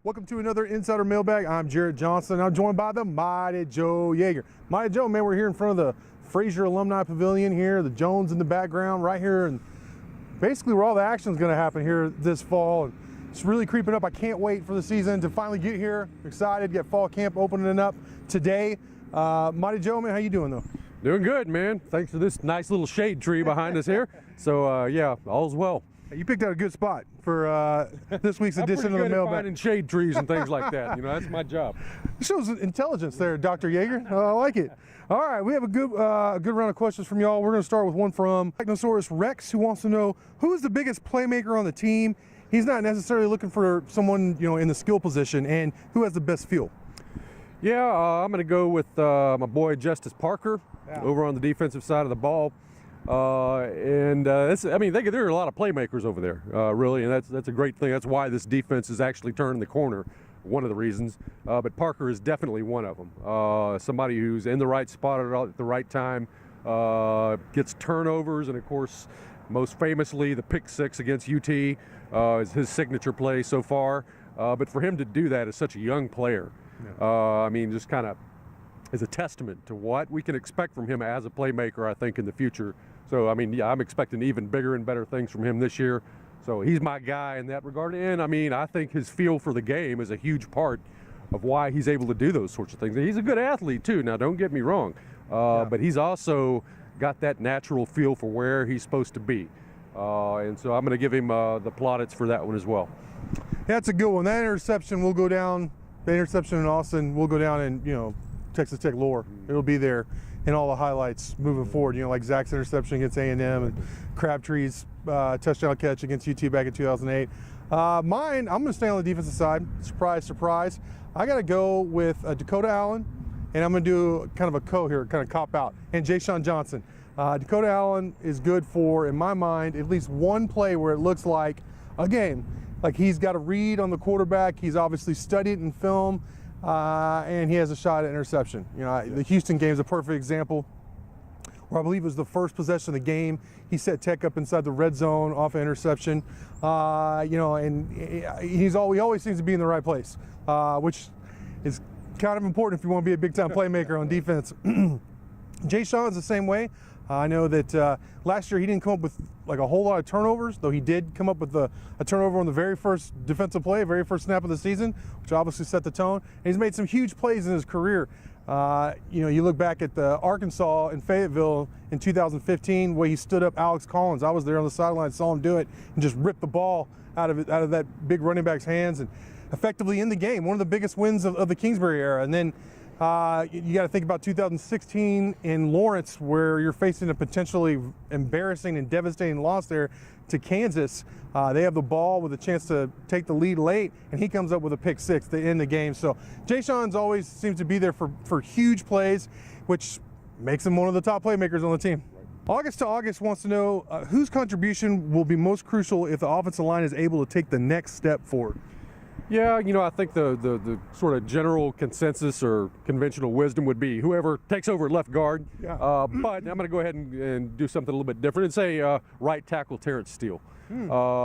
Welcome to another Insider Mailbag. I'm Jarret Johnson. I'm joined by the mighty Joe Yeager. Mighty Joe, man, we're here in front of the Frazier Alumni Pavilion here, the Jones in the background right here, and basically where all the action is going to happen here this fall. And it's really creeping up. I can't wait for the season to finally get here. Excited, get fall camp opening up today. Mighty Joe, man, how you doing though? Doing good, man. Thanks to this nice little shade tree behind us here. So yeah, all's well. You picked out a good spot for this week's edition of the Mailbag. Mailbag. Finding shade trees and things like that. You know, that's my job. It shows intelligence there, Dr. Yeager. I like it. All right, we have a good round of questions from y'all. We're going to start with one from Technosaurus Rex, who wants to know who is the biggest playmaker on the team. He's not necessarily looking for someone in the skill position, and who has the best feel. Yeah, I'm going to go with my boy Justice Parker over on the defensive side of the ball. There are a lot of playmakers over there, really, and that's a great thing. That's why this defense is actually turning the corner, one of the reasons. But Parker is definitely one of them. Somebody who's in the right spot at the right time, gets turnovers, and of course, most famously, the pick six against UT is his signature play so far. But for him to do that as such a young player, just kind of is a testament to what we can expect from him as a playmaker, I think, in the future. So, I'm expecting even bigger and better things from him this year. So he's my guy in that regard. And, I think his feel for the game is a huge part of why he's able to do those sorts of things. And he's a good athlete, too. Now, don't get me wrong. But he's also got that natural feel for where he's supposed to be. And so I'm going to give him the plaudits for that one as well. That's a good one. That interception will go down. The interception in Austin will go down in, Texas Tech lore. It'll be there in all the highlights moving forward. Like Zach's interception against A&M and Crabtree's touchdown catch against UT back in 2008. Mine, I'm going to stay on the defensive side. Surprise, surprise. I got to go with Dakota Allen, and I'm going to do kind of a kind of cop out, and Jarret Johnson. Dakota Allen is good for, in my mind, at least one play where it looks like a game. Like he's got a read on the quarterback. He's obviously studied in film. And he has a shot at interception. The Houston game is a perfect example where I believe it was the first possession of the game. He set Tech up inside the red zone off an interception. And he always seems to be in the right place, which is kind of important if you want to be a big-time playmaker on defense. Jay-Sean's the same way. I know that last year he didn't come up with like a whole lot of turnovers, though he did come up with a turnover on the very first defensive play, very first snap of the season, which obviously set the tone. And he's made some huge plays in his career. You look back at the Arkansas in Fayetteville in 2015, where he stood up Alex Collins. I was there on the sideline, saw him do it, and just ripped the ball out of that big running back's hands, and effectively in the game. One of the biggest wins of the Kingsbury era. And then you got to think about 2016 in Lawrence, where you're facing a potentially embarrassing and devastating loss there to Kansas. They have the ball with a chance to take the lead late, and he comes up with a pick six to end the game. So Jay-Sean's always seems to be there for huge plays, which makes him one of the top playmakers on the team. August to August wants to know whose contribution will be most crucial if the offensive line is able to take the next step forward. Yeah, I think the sort of general consensus or conventional wisdom would be whoever takes over at left guard. Yeah. But I'm going to go ahead and do something a little bit different and say right tackle Terrence Steele.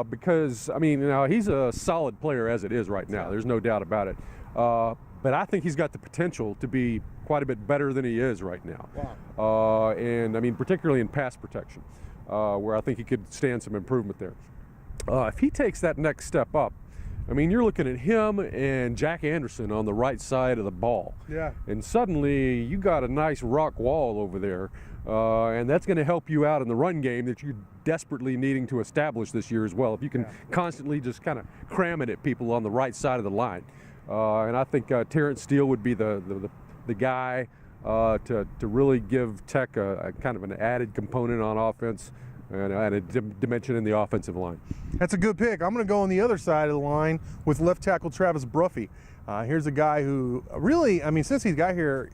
Because, he's a solid player as it is right now. There's no doubt about it. But I think he's got the potential to be quite a bit better than he is right now. Wow. Particularly in pass protection, where I think he could stand some improvement there. If he takes that next step up, you're looking at him and Jack Anderson on the right side of the ball. Yeah. And suddenly you got a nice rock wall over there. And that's going to help you out in the run game that you're desperately needing to establish this year as well. If you can constantly just kind of cram it at people on the right side of the line. And I think Terrence Steele would be the guy to really give Tech a kind of an added component on offense. And a dimension in the offensive line. That's a good pick. I'm going to go on the other side of the line with left tackle Travis Bruffy. Here's a guy who really, since he's got here,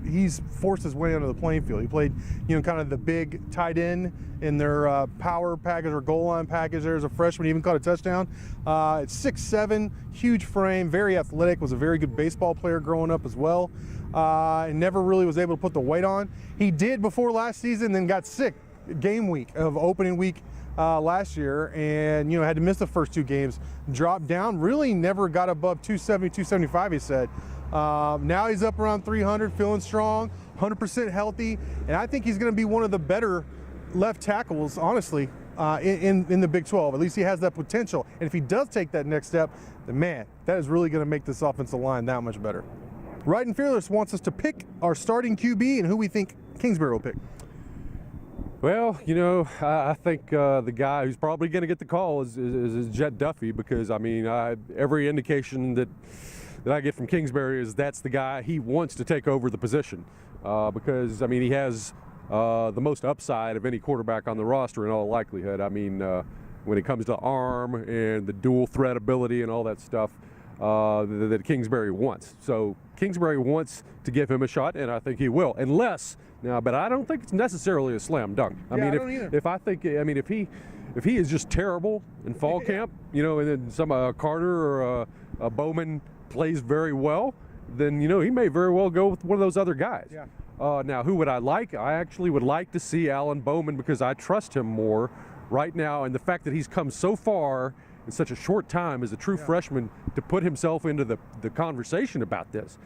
he's forced his way onto the playing field. He played, kind of the big tight end in their power package or goal line package there as a freshman. He even caught a touchdown. It's 6'7", huge frame, very athletic, was a very good baseball player growing up as well. And never really was able to put the weight on. He did before last season, then got sick game week of opening week last year, and had to miss the first 2 games. Dropped down, really never got above 270, 275. He said. Now he's up around 300, feeling strong, 100% healthy, and I think he's going to be one of the better left tackles, honestly, in the Big 12. At least he has that potential. And if he does take that next step, then man, that is really going to make this offensive line that much better. Right and Fearless wants us to pick our starting QB and who we think Kingsbury will pick. Well, I think the guy who's probably going to get the call is Jet Duffy, because, I mean, every indication that I get from Kingsbury is that's the guy he wants to take over the position, because, I mean, he has the most upside of any quarterback on the roster in all likelihood. I mean, when it comes to arm and the dual threat ability and all that stuff that Kingsbury wants. So Kingsbury wants to give him a shot, and I think he will, but I don't think it's necessarily a slam dunk. I mean, if he is just terrible in fall camp, and then some Carter or a Bowman plays very well, then he may very well go with one of those other guys. Yeah. Now, who would I like? I actually would like to see Alan Bowman, because I trust him more right now, and the fact that he's come so far in such a short time as a true freshman to put himself into the conversation about this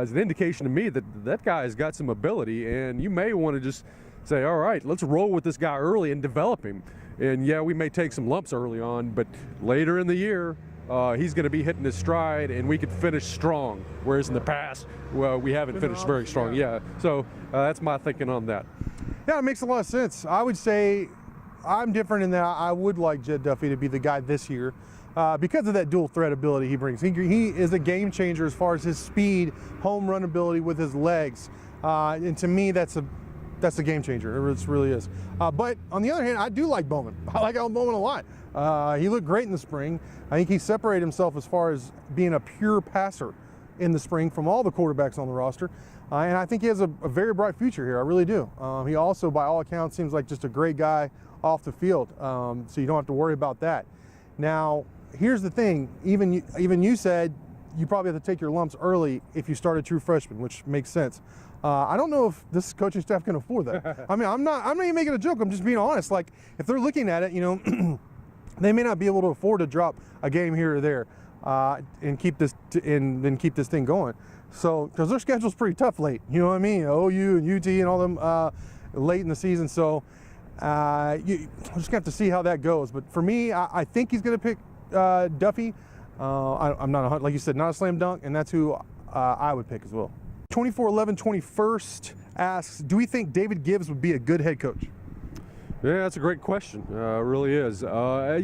is an indication to me that guy has got some ability, and you may want to just say, all right, let's roll with this guy early and develop him. And yeah, we may take some lumps early on, but later in the year, he's going to be hitting his stride, and we could finish strong. Whereas in the past, well, we haven't finished very strong. Yeah. So that's my thinking on that. Yeah, it makes a lot of sense. I would say I'm different in that I would like Jet Duffy to be the guy this year because of that dual threat ability he brings. He is a game changer as far as his speed, home run ability with his legs, and to me, that's a game changer. It really is. But on the other hand, I do like Bowman. I like Alan Bowman a lot. He looked great in the spring. I think he separated himself as far as being a pure passer in the spring from all the quarterbacks on the roster. And I think he has a very bright future here. I really do. He also, by all accounts, seems like just a great guy off the field. So you don't have to worry about that. Now, here's the thing. Even you said you probably have to take your lumps early if you start a true freshman, which makes sense. I don't know if this coaching staff can afford that. I mean, I'm not even making a joke. I'm just being honest. Like, if they're looking at it, they may not be able to afford to drop a game here or there and keep this then keep this thing going. So, because their schedule's pretty tough late. You know what I mean? OU and UT and all them late in the season. So, you just have to see how that goes. But for me, I think he's going to pick Duffy. I'm not, like you said, not a slam dunk, and that's who I would pick as well. 2411 21st asks, do we think David Gibbs would be a good head coach? Yeah, that's a great question. It really is. I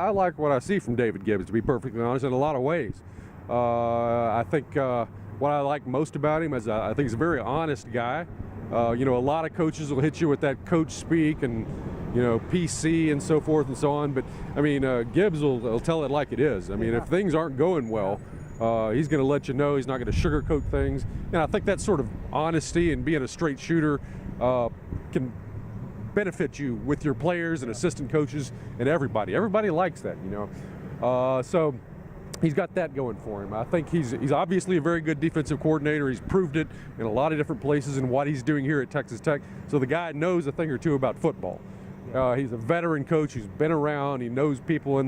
like what I see from David Gibbs, to be perfectly honest, in a lot of ways. I think what I like most about him is I think he's a very honest guy. A lot of coaches will hit you with that coach speak and, PC and so forth and so on. But, I mean, Gibbs will tell it like it is. I mean, if things aren't going well, he's going to let you know. He's not going to sugarcoat things. And I think that sort of honesty and being a straight shooter can benefit you with your players and assistant coaches and everybody. Everybody likes that, So he's got that going for him. I think he's obviously a very good defensive coordinator. He's proved it in a lot of different places in what he's doing here at Texas Tech. So the guy knows a thing or two about football. He's a veteran coach who's been around. He knows people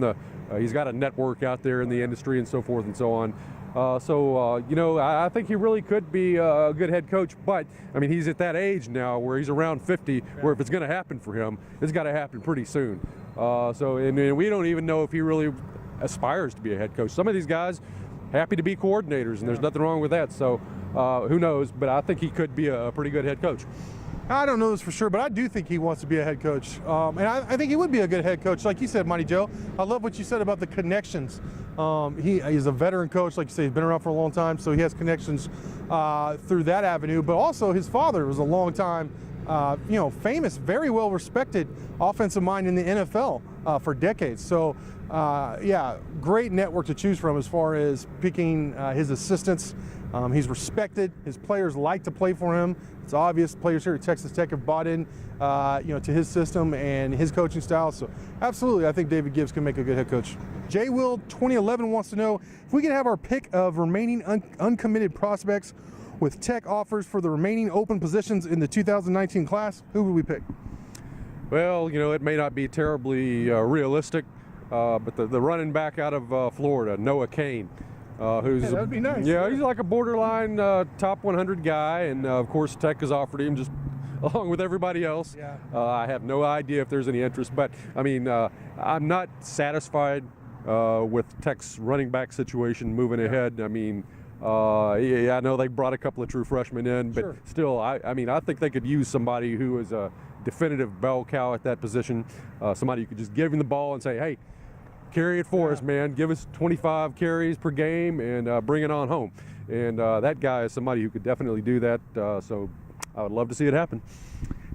he's got a network out there in the industry and so forth and so on. I think he really could be a good head coach, but I mean, he's at that age now where he's around 50, where if it's going to happen for him, it's got to happen pretty soon. And we don't even know if he really aspires to be a head coach. Some of these guys happy to be coordinators, and there's nothing wrong with that. So who knows? But I think he could be a pretty good head coach. I don't know this for sure, but I do think he wants to be a head coach. And I think he would be a good head coach. Like you said, Mighty Joe, I love what you said about the connections. He's a veteran coach, like you say, he's been around for a long time, so he has connections through that avenue. But also his father was a long time, famous, very well respected offensive mind in the NFL for decades. So, great network to choose from as far as picking his assistants. He's respected. His players like to play for him. It's obvious players here at Texas Tech have bought in, to his system and his coaching style. So absolutely, I think David Gibbs can make a good head coach. J. Will 2011 wants to know if we could have our pick of remaining uncommitted prospects with Tech offers for the remaining open positions in the 2019 class. Who would we pick? Well, you know, it may not be terribly realistic, but the running back out of Florida, Noah Kane, who's that would be nice. Yeah, he's like a borderline top 100 guy, and of course Tech has offered him just along with everybody else. Yeah. I have no idea if there's any interest, but I mean, I'm not satisfied with Tech's running back situation moving ahead. I mean, yeah, I know they brought a couple of true freshmen in, but Sure. still, I mean, I think they could use somebody who is a definitive bell cow at that position, somebody who could just give him the ball and say, hey, carry it for us, man. Give us 25 carries per game and bring it on home. And that guy is somebody who could definitely do that. So I would love to see it happen.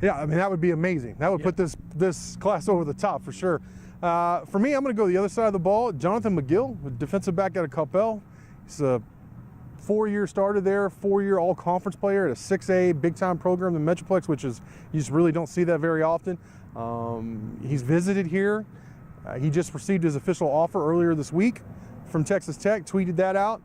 Yeah, I mean, that would be amazing. That would put this class over the top for sure. For me, I'm going to go the other side of the ball. Jonathan McGill, defensive back out of Coppell. He's a 4-year starter there, 4-year all-conference player at a 6A big-time program, the Metroplex, which is, you just really don't see that very often. He's visited here. He just received his official offer earlier this week from Texas Tech, tweeted that out.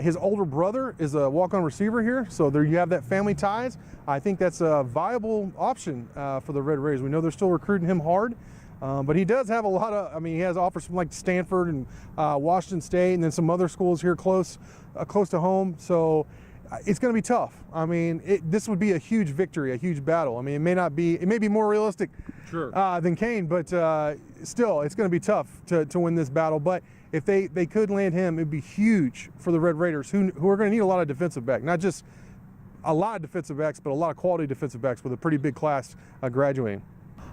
His older brother is a walk-on receiver here, so there you have that family ties. I think that's a viable option for the Red Raiders. We know they're still recruiting him hard, but he does have a lot of, I mean, he has offers from like Stanford and Washington State and then some other schools here close to home, so it's going to be tough. I mean, this would be a huge victory, a huge battle. I mean, it may be more realistic than Kane, but still, it's going to be tough to win this battle. But if they could land him, it'd be huge for the Red Raiders, who are going to need a lot of defensive back, not just a lot of defensive backs, but a lot of quality defensive backs with a pretty big class graduating.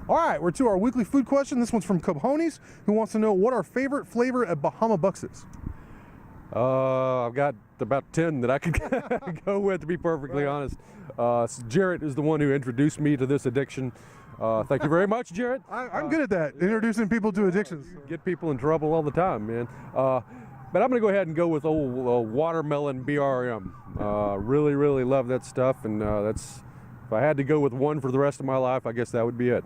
All right, we're to our weekly food question. This one's from Cojones, who wants to know what our favorite flavor at Bahama Bucks is. I've got about 10 that I could go with, to be perfectly honest. Jarret is the one who introduced me to this addiction. Thank you very much, Jarret. I'm good at that, introducing people to addictions. Get people in trouble all the time, man. But I'm going to go ahead and go with old watermelon BRM. Really, really love that stuff, and that's, if I had to go with one for the rest of my life, I guess that would be it.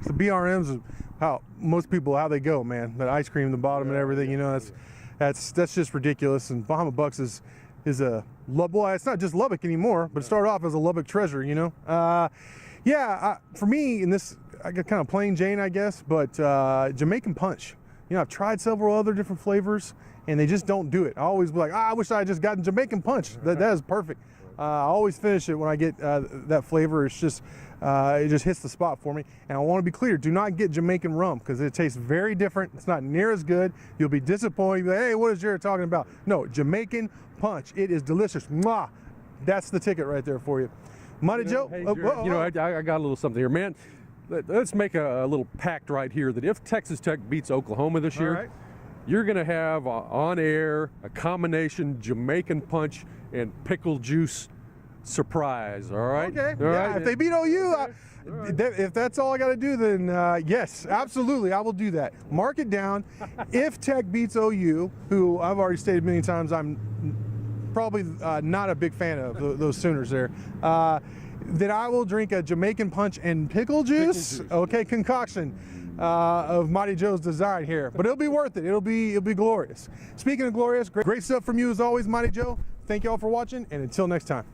The BRMs is how most people, how they go, man. That ice cream, the bottom and everything, you know, that's just ridiculous. And Bahama Bucks is a, well, it's not just Lubbock anymore, but it started off as a Lubbock treasure, you know. For me, in this, I got kind of plain Jane, I guess, but Jamaican punch. You know, I've tried several other different flavors, and they just don't do it. I always be like, I wish I had just gotten Jamaican punch. That is perfect. I always finish it when I get that flavor. It's just, it just hits the spot for me. And I want to be clear, do not get Jamaican rum, because it tastes very different. It's not near as good. You'll be disappointed. You'll be like, hey, what is Jarret talking about? No, Jamaican punch. It is delicious. Mwah! That's the ticket right there for you. Mighty Joe. Hey, you know, I got a little something here, man. Let's make a little pact right here that if Texas Tech beats Oklahoma this year, you're going to have on air a combination Jamaican punch and pickle juice surprise. All right. Okay. All right. If they beat OU, if that's all I got to do, then yes, absolutely, I will do that. Mark it down. If Tech beats OU, who I've already stated many times, I'm probably not a big fan of those Sooners there. Then I will drink a Jamaican punch and pickle juice. Okay, concoction of Mighty Joe's design here, but it'll be worth it. It'll be glorious. Speaking of glorious, great stuff from you as always, Mighty Joe. Thank you all for watching, and until next time.